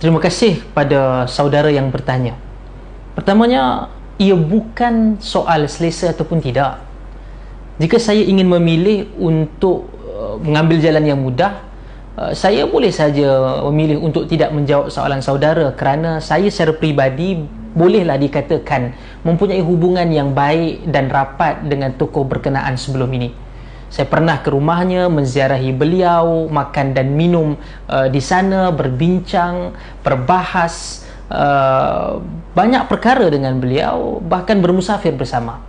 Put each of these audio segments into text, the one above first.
Terima kasih pada saudara yang bertanya. Pertamanya, ia bukan soal selesa ataupun tidak. Jika saya ingin memilih untuk mengambil jalan yang mudah, saya boleh saja memilih untuk tidak menjawab soalan saudara kerana saya secara peribadi bolehlah dikatakan mempunyai hubungan yang baik dan rapat dengan tokoh berkenaan sebelum ini. Saya pernah ke rumahnya, menziarahi beliau, makan dan minum di sana, berbincang, berbahas banyak perkara dengan beliau, bahkan bermusafir bersama.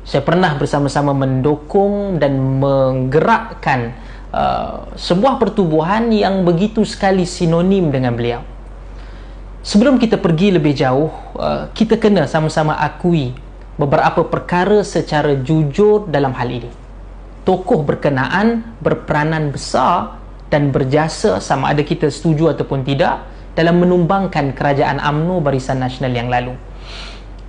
Saya pernah bersama-sama mendukung dan menggerakkan sebuah pertubuhan yang begitu sekali sinonim dengan beliau. Sebelum kita pergi lebih jauh, kita kena sama-sama akui beberapa perkara secara jujur dalam hal ini. Tokoh berkenaan berperanan besar dan berjasa, sama ada kita setuju ataupun tidak, dalam menumbangkan kerajaan UMNO Barisan Nasional yang lalu.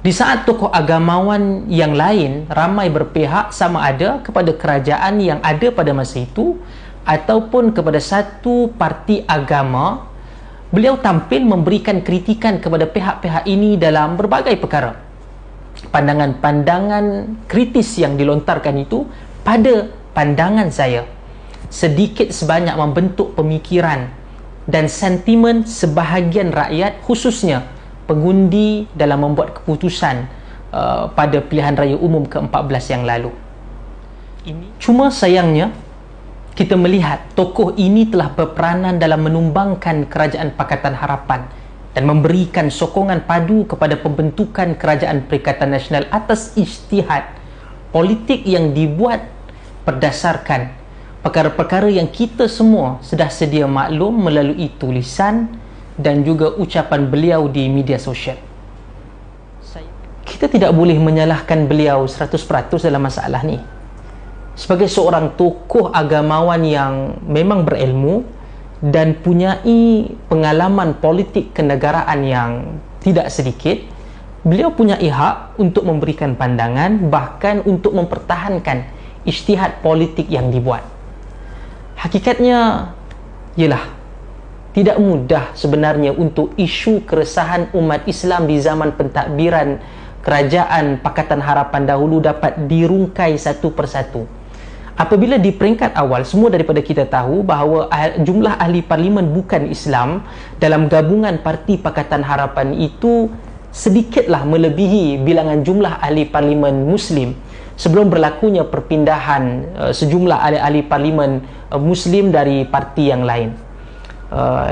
Di saat tokoh agamawan yang lain ramai berpihak sama ada kepada kerajaan yang ada pada masa itu ataupun kepada satu parti agama, beliau tampil memberikan kritikan kepada pihak-pihak ini dalam berbagai perkara. Pandangan-pandangan kritis yang dilontarkan itu, pada pandangan saya, sedikit sebanyak membentuk pemikiran dan sentimen sebahagian rakyat, khususnya pengundi dalam membuat keputusan pada pilihan raya umum ke-14 yang lalu. Cuma sayangnya, kita melihat tokoh ini telah berperanan dalam menumbangkan kerajaan Pakatan Harapan dan memberikan sokongan padu kepada pembentukan kerajaan Perikatan Nasional atas ijtihad politik yang dibuat berdasarkan perkara-perkara yang kita semua sudah sedia maklum melalui tulisan dan juga ucapan beliau di media sosial. Kita tidak boleh menyalahkan beliau 100% dalam masalah ni. Sebagai seorang tokoh agamawan yang memang berilmu dan punyai pengalaman politik kenegaraan yang tidak sedikit, beliau punya hak untuk memberikan pandangan, bahkan untuk mempertahankan ijtihad politik yang dibuat. Hakikatnya ialah tidak mudah sebenarnya untuk isu keresahan umat Islam di zaman pentadbiran kerajaan Pakatan Harapan dahulu dapat dirungkai satu persatu. Apabila di peringkat awal semua daripada kita tahu bahawa jumlah ahli parlimen bukan Islam dalam gabungan parti Pakatan Harapan itu sedikitlah melebihi bilangan jumlah ahli parlimen Muslim sebelum berlakunya perpindahan sejumlah ahli parlimen Muslim dari parti yang lain.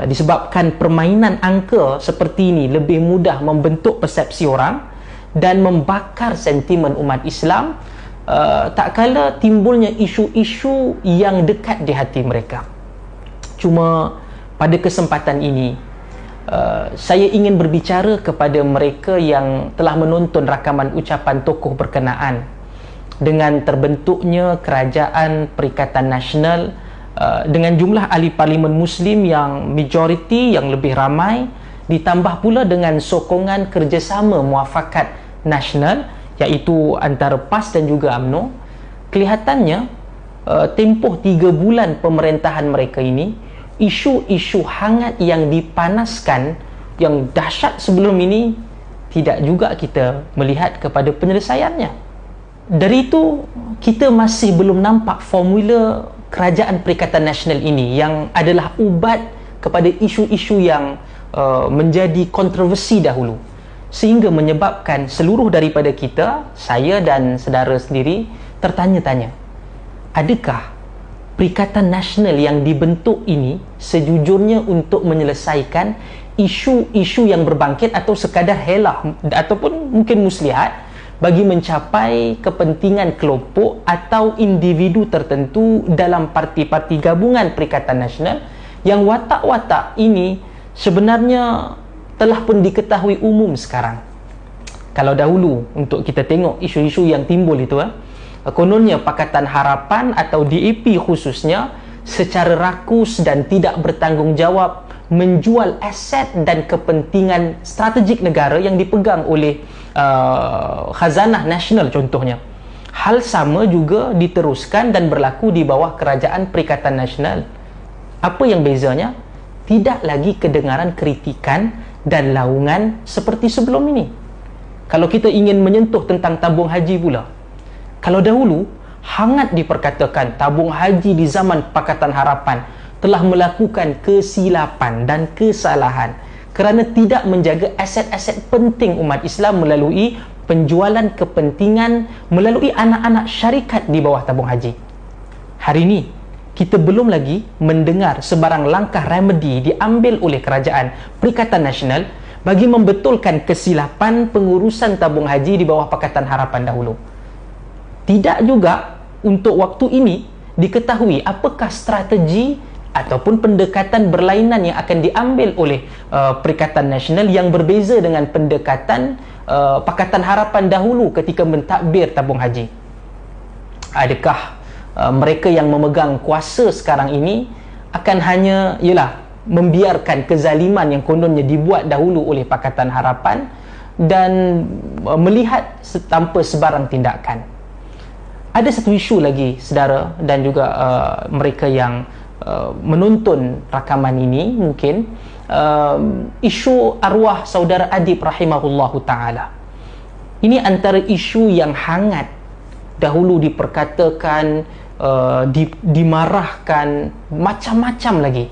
Disebabkan permainan angka seperti ini lebih mudah membentuk persepsi orang dan membakar sentimen umat Islam, tak kala timbulnya isu-isu yang dekat di hati mereka. Cuma pada kesempatan ini, saya ingin berbicara kepada mereka yang telah menonton rakaman ucapan tokoh berkenaan dengan terbentuknya kerajaan Perikatan Nasional dengan jumlah ahli parlimen Muslim yang majoriti, yang lebih ramai, ditambah pula dengan sokongan kerjasama muafakat nasional iaitu antara PAS dan juga UMNO. Kelihatannya tempoh 3 bulan pemerintahan mereka ini, isu-isu hangat yang dipanaskan yang dahsyat sebelum ini tidak juga kita melihat kepada penyelesaiannya. Dari itu, kita masih belum nampak formula kerajaan Perikatan Nasional ini yang adalah ubat kepada isu-isu yang menjadi kontroversi dahulu, sehingga menyebabkan seluruh daripada kita, saya dan saudara sendiri, tertanya-tanya, adakah Perikatan Nasional yang dibentuk ini sejujurnya untuk menyelesaikan isu-isu yang berbangkit atau sekadar helah ataupun mungkin muslihat bagi mencapai kepentingan kelompok atau individu tertentu dalam parti-parti gabungan Perikatan Nasional yang watak-watak ini sebenarnya telah pun diketahui umum sekarang. Kalau dahulu untuk kita tengok isu-isu yang timbul itu, kononnya Pakatan Harapan atau DAP khususnya secara rakus dan tidak bertanggungjawab menjual aset dan kepentingan strategik negara yang dipegang oleh khazanah nasional contohnya. Hal sama juga diteruskan dan berlaku di bawah kerajaan Perikatan Nasional. Apa yang bezanya? tidak lagi kedengaran kritikan dan laungan seperti sebelum ini. Kalau kita ingin menyentuh tentang tabung haji pula, kalau dahulu hangat diperkatakan tabung haji di zaman Pakatan Harapan telah melakukan kesilapan dan kesalahan kerana tidak menjaga aset-aset penting umat Islam melalui penjualan kepentingan melalui anak-anak syarikat di bawah tabung haji. Hari ini kita belum lagi mendengar sebarang langkah remedi diambil oleh Kerajaan Perikatan Nasional bagi membetulkan kesilapan pengurusan tabung haji di bawah Pakatan Harapan dahulu. Tidak juga untuk waktu ini diketahui apakah strategi ataupun pendekatan berlainan yang akan diambil oleh Perikatan Nasional yang berbeza dengan pendekatan Pakatan Harapan dahulu ketika mentadbir tabung haji. Adakah mereka yang memegang kuasa sekarang ini akan hanya membiarkan kezaliman yang kononnya dibuat dahulu oleh Pakatan Harapan dan melihat tanpa sebarang tindakan? Ada satu isu lagi, saudara dan juga mereka yang menonton rakaman ini mungkin, isu arwah saudara Adib rahimahullahu ta'ala. Ini antara isu yang hangat, dahulu diperkatakan, dimarahkan, macam-macam lagi.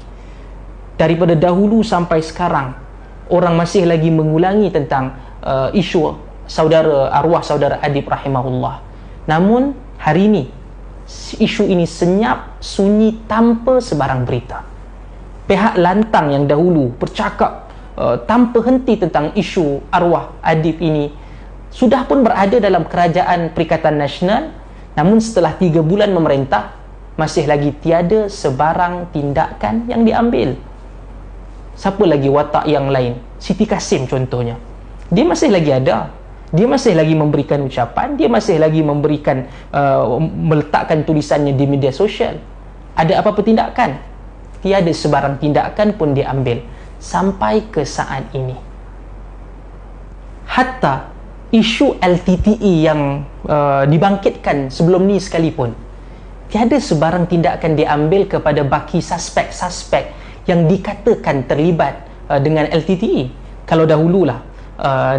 Daripada dahulu sampai sekarang, orang masih lagi mengulangi tentang isu arwah saudara Adib rahimahullah. Namun hari ini isu ini senyap, sunyi tanpa sebarang berita. Pihak lantang yang dahulu bercakap tanpa henti tentang isu arwah Adib ini sudah pun berada dalam Kerajaan Perikatan Nasional, namun setelah 3 bulan memerintah masih lagi tiada sebarang tindakan yang diambil. Siapa lagi watak yang lain? Siti Kasim contohnya, dia masih lagi ada, dia masih lagi memberikan ucapan, dia masih lagi memberikan meletakkan tulisannya di media sosial. Ada apa-apa tindakan? Tiada sebarang tindakan pun diambil sampai ke saat ini. Hatta isu LTTE yang dibangkitkan sebelum ni sekalipun, tiada sebarang tindakan diambil kepada baki suspek-suspek yang dikatakan terlibat dengan LTTE. Kalau dahululah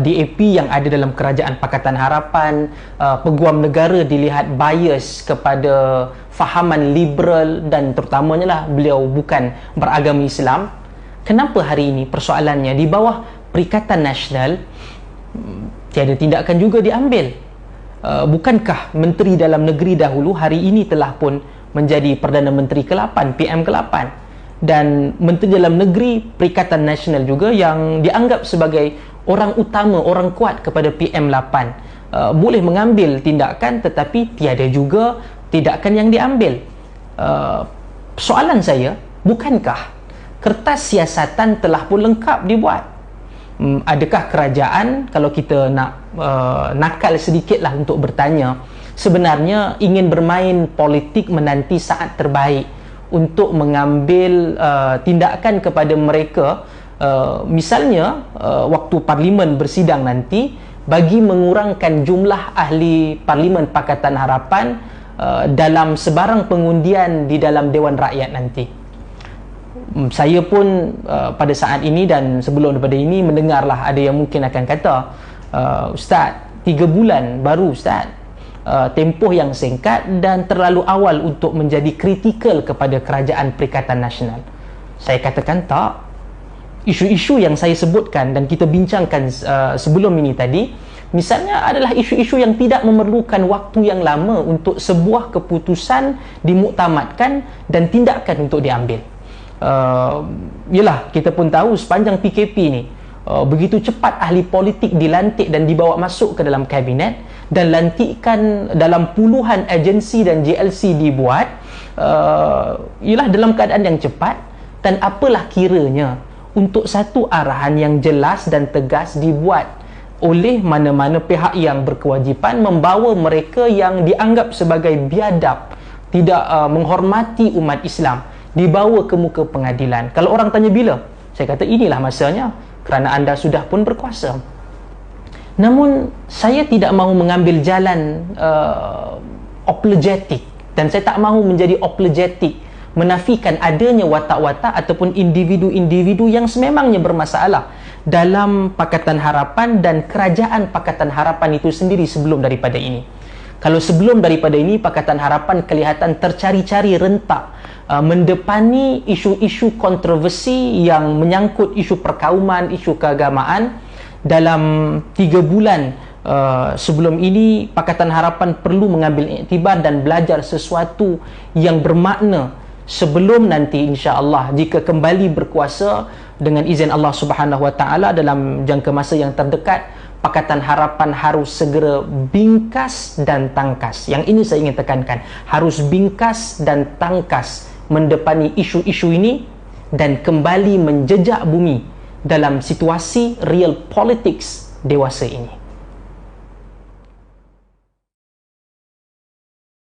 DAP yang ada dalam Kerajaan Pakatan Harapan, peguam negara dilihat bias kepada fahaman liberal dan terutamanya lah beliau bukan beragama Islam. Kenapa hari ini persoalannya di bawah Perikatan Nasional tiada tindakan juga diambil? Bukankah Menteri Dalam Negeri dahulu hari ini telah pun menjadi Perdana Menteri ke-8, PM ke-8, dan Menteri Dalam Negeri Perikatan Nasional juga yang dianggap sebagai orang utama, orang kuat kepada PM8, boleh mengambil tindakan, tetapi tiada juga tindakan yang diambil. Soalan saya, bukankah kertas siasatan telah pun lengkap dibuat? Adakah kerajaan, kalau kita nak nakal sedikitlah untuk bertanya, sebenarnya ingin bermain politik menanti saat terbaik untuk mengambil tindakan kepada mereka, misalnya waktu Parlimen bersidang nanti, bagi mengurangkan jumlah ahli Parlimen Pakatan Harapan dalam sebarang pengundian di dalam Dewan Rakyat nanti. Saya pun pada saat ini dan sebelum daripada ini mendengarlah ada yang mungkin akan kata, Ustaz, 3 bulan baru Ustaz, tempoh yang singkat dan terlalu awal untuk menjadi kritikal kepada Kerajaan Perikatan Nasional. Saya katakan tak. Isu-isu yang saya sebutkan dan kita bincangkan sebelum ini tadi, misalnya adalah isu-isu yang tidak memerlukan waktu yang lama untuk sebuah keputusan dimuktamadkan dan tindakan untuk diambil. Kita pun tahu sepanjang PKP ni begitu cepat ahli politik dilantik dan dibawa masuk ke dalam kabinet, dan lantikan dalam puluhan agensi dan JLC dibuat dalam keadaan yang cepat, dan apalah kiranya untuk satu arahan yang jelas dan tegas dibuat oleh mana-mana pihak yang berkewajipan membawa mereka yang dianggap sebagai biadab, tidak menghormati umat Islam, dibawa ke muka pengadilan. Kalau orang tanya bila, saya kata inilah masanya, kerana anda sudah pun berkuasa. Namun saya tidak mahu mengambil jalan apologetik, dan saya tak mahu menjadi apologetik menafikan adanya watak-watak ataupun individu-individu yang sememangnya bermasalah dalam Pakatan Harapan dan kerajaan Pakatan Harapan itu sendiri sebelum daripada ini. Kalau sebelum daripada ini, Pakatan Harapan kelihatan tercari-cari rentak mendepani isu-isu kontroversi yang menyangkut isu perkauman, isu keagamaan. Dalam 3 bulan sebelum ini, Pakatan Harapan perlu mengambil iktibar dan belajar sesuatu yang bermakna sebelum nanti insya-Allah jika kembali berkuasa dengan izin Allah Subhanahu Wa Taala dalam jangka masa yang terdekat, Pakatan Harapan harus segera bingkas dan tangkas. Yang ini saya ingin tekankan, harus bingkas dan tangkas mendepani isu-isu ini dan kembali menjejak bumi dalam situasi real politics dewasa ini.